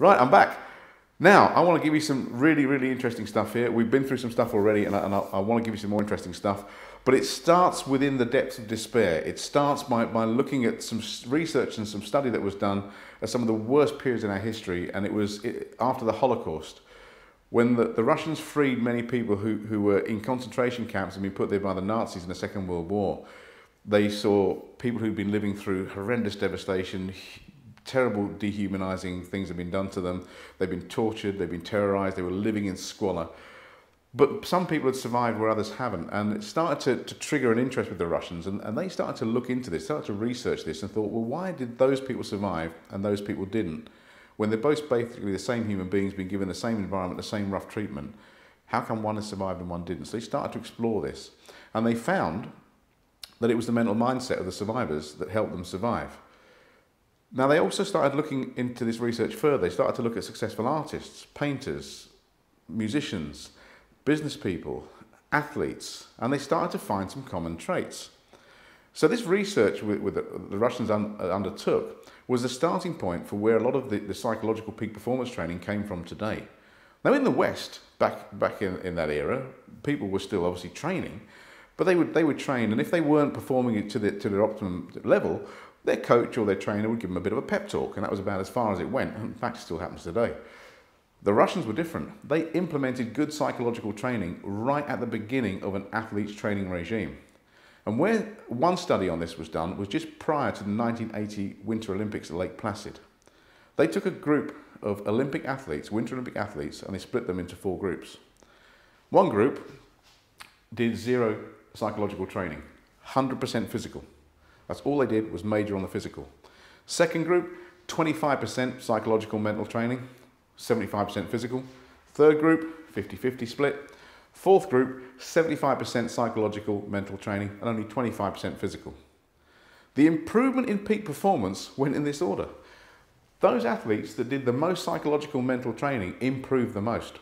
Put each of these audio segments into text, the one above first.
Right, I'm back. Now, I want to give you some really, really interesting stuff here. We've been through some stuff already, and I want to give you some more interesting stuff. But it starts within the depths of despair. It starts by looking at some research and some study that was done at some of the worst periods in our history, and it was after the Holocaust, when the Russians freed many people who were in concentration camps and been put there by the Nazis in the Second World War. They saw people who'd been living through horrendous devastation, terrible dehumanizing things had been done to them. They've been tortured, they've been terrorized, they were living in squalor. But some people had survived where others haven't, and it started to trigger an interest with the Russians, and they started to look into this, started to research this, and thought, well, why did those people survive and those people didn't? When they're both basically the same human beings, being given the same environment, the same rough treatment, how come one has survived and one didn't? So they started to explore this, and they found that it was the mental mindset of the survivors that helped them survive. Now, they also started looking into this research further. They started to look at successful artists, painters, musicians, business people, athletes, and they started to find some common traits. So this research with the Russians undertook was the starting point for where a lot of the psychological peak performance training came from today. Now, in the West, back in that era, people were still obviously training, but they would train, and if they weren't performing it to their optimum level, their coach or their trainer would give them a bit of a pep talk, and that was about as far as it went. In fact, it still happens today. The Russians were different. They implemented good psychological training right at the beginning of an athlete's training regime. And where one study on this was done was just prior to the 1980 Winter Olympics at Lake Placid. They took a group of Olympic athletes, Winter Olympic athletes, and they split them into 4 groups. One group did 0 psychological training, 100% physical. That's all they did was major on the physical. Second group, 25% psychological mental training, 75% physical. Third group, 50-50 split. Fourth group, 75% psychological mental training and only 25% physical. The improvement in peak performance went in this order. Those athletes that did the most psychological mental training improved the most,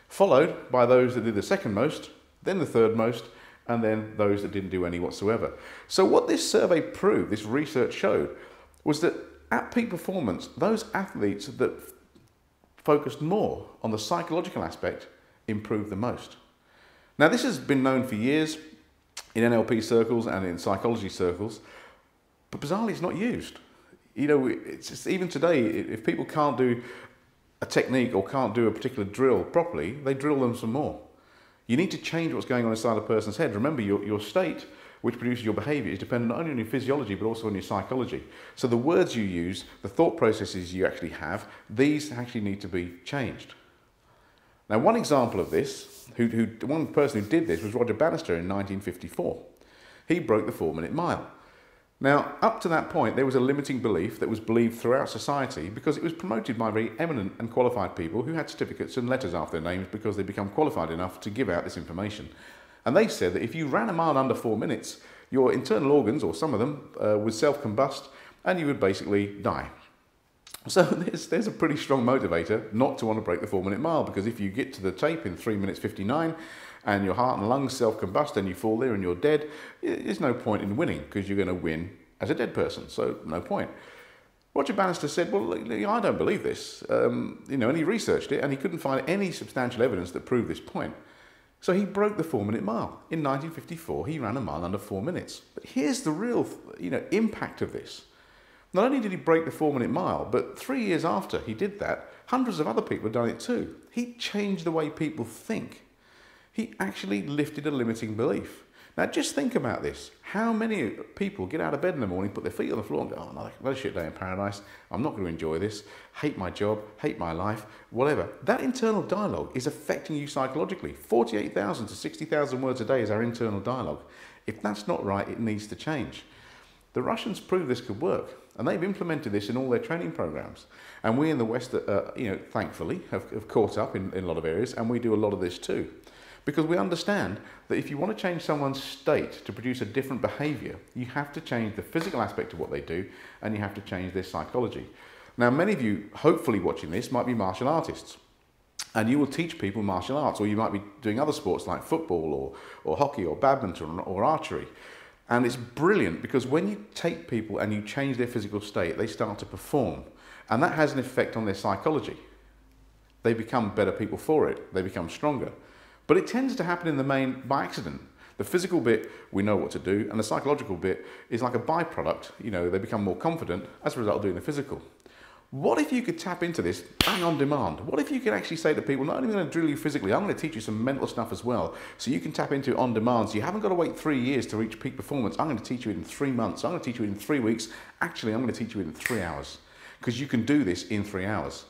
followed by those that did the second most, then the third most, and then those that didn't do any whatsoever. So what this survey proved, this research showed, was that at peak performance, those athletes that focused more on the psychological aspect improved the most. Now, this has been known for years in NLP circles and in psychology circles, but bizarrely it's not used. You know, it's just, even today, if people can't do a technique or can't do a particular drill properly, they drill them some more. You need to change what's going on inside a person's head. Remember, your state, which produces your behavior, is dependent not only on your physiology, but also on your psychology. So the words you use, the thought processes you actually have, these actually need to be changed. Now, one example of this, one person who did this was Roger Bannister in 1954. He broke the 4-minute mile. Now, up to that point, there was a limiting belief that was believed throughout society because it was promoted by very eminent and qualified people who had certificates and letters after their names because they'd become qualified enough to give out this information. And they said that if you ran a mile under 4 minutes, your internal organs, or some of them, would self-combust and you would basically die. So there's a pretty strong motivator not to want to break the 4-minute mile, because if you get to the tape in 3 minutes 59 and your heart and lungs self-combust and you fall there and you're dead, there's no point in winning because you're going to win as a dead person, so no point. Roger Bannister said, well, I don't believe this, and he researched it and he couldn't find any substantial evidence that proved this point. So he broke the 4-minute mile. In 1954, he ran a mile under 4 minutes. But here's the real, impact of this. Not only did he break the 4-minute mile, but 3 years after he did that, hundreds of other people had done it too. He changed the way people think. He actually lifted a limiting belief. Now just think about this. How many people get out of bed in the morning, put their feet on the floor and go, oh, another shit day in paradise. I'm not going to enjoy this. Hate my job, hate my life, whatever. That internal dialogue is affecting you psychologically. 48,000 to 60,000 words a day is our internal dialogue. If that's not right, it needs to change. The Russians proved this could work, and they've implemented this in all their training programs. And we in the West, thankfully, have caught up in a lot of areas, and we do a lot of this too. Because we understand that if you want to change someone's state to produce a different behavior, you have to change the physical aspect of what they do, and you have to change their psychology. Now, many of you, hopefully watching this, might be martial artists. And you will teach people martial arts, or you might be doing other sports like football or hockey or badminton or archery. And it's brilliant because when you take people and you change their physical state, they start to perform. And that has an effect on their psychology. They become better people for it. They become stronger. But it tends to happen in the main by accident. The physical bit, we know what to do, and the psychological bit is like a byproduct. You know, they become more confident as a result of doing the physical. What if you could tap into this bang on demand? What if you could actually say to people, not only am I going to drill you physically, I'm going to teach you some mental stuff as well, so you can tap into it on demand, so you haven't got to wait 3 years to reach peak performance. I'm going to teach you in 3 months. I'm going to teach you in 3 weeks. Actually, I'm going to teach you in 3 hours, because you can do this in 3 hours.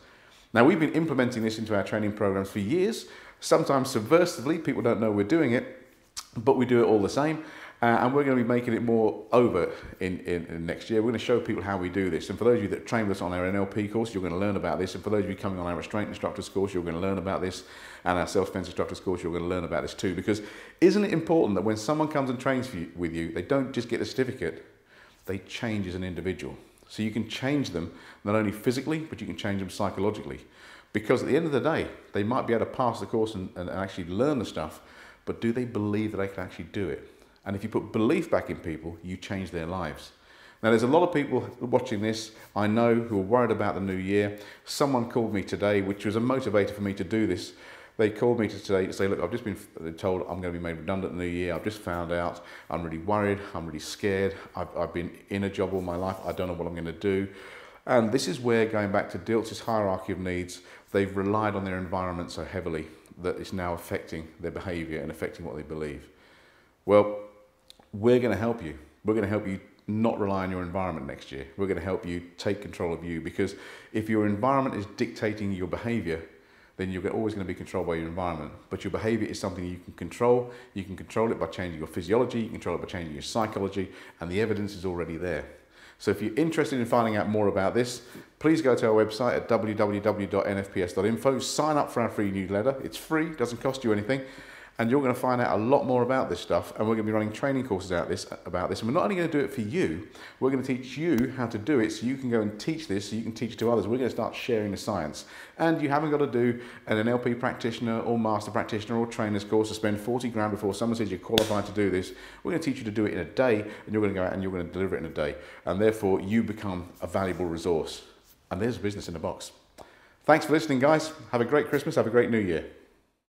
Now, we've been implementing this into our training programs for years, sometimes subversively. People don't know we're doing it, but we do it all the same. And we're going to be making it more overt in next year. We're going to show people how we do this. And for those of you that train with us on our NLP course, you're going to learn about this. And for those of you coming on our restraint instructors course, you're going to learn about this. And our self-defense instructors course, you're going to learn about this too. Because isn't it important that when someone comes and trains with you, they don't just get a certificate, they change as an individual. So you can change them not only physically, but you can change them psychologically. Because at the end of the day, they might be able to pass the course and actually learn the stuff, but do they believe that they can actually do it? And if you put belief back in people, you change their lives. Now, there's a lot of people watching this, I know, who are worried about the new year. Someone called me today, which was a motivator for me to do this. They called me today to say, look, I've just been told I'm going to be made redundant in the new year. I've just found out. I'm really worried. I'm really scared. I've been in a job all my life. I don't know what I'm going to do. And this is where, going back to Dawes' hierarchy of needs, they've relied on their environment so heavily that it's now affecting their behaviour and affecting what they believe. Well, we're going to help you. We're going to help you not rely on your environment next year. We're going to help you take control of you, because if your environment is dictating your behaviour, then you're always going to be controlled by your environment. But your behaviour is something you can control. You can control it by changing your physiology, you can control it by changing your psychology, and the evidence is already there. So if you're interested in finding out more about this, please go to our website at www.nfps.info, sign up for our free newsletter. It's free, doesn't cost you anything. And you're going to find out a lot more about this stuff, and we're going to be running training courses about this. And we're not only going to do it for you, we're going to teach you how to do it so you can go and teach this, so you can teach it to others. We're going to start sharing the science. And you haven't got to do an NLP practitioner or master practitioner or trainer's course to spend 40 grand before someone says you're qualified to do this. We're going to teach you to do it in a day, and you're going to go out and you're going to deliver it in a day. And therefore, you become a valuable resource. And there's business in the box. Thanks for listening, guys. Have a great Christmas. Have a great New Year.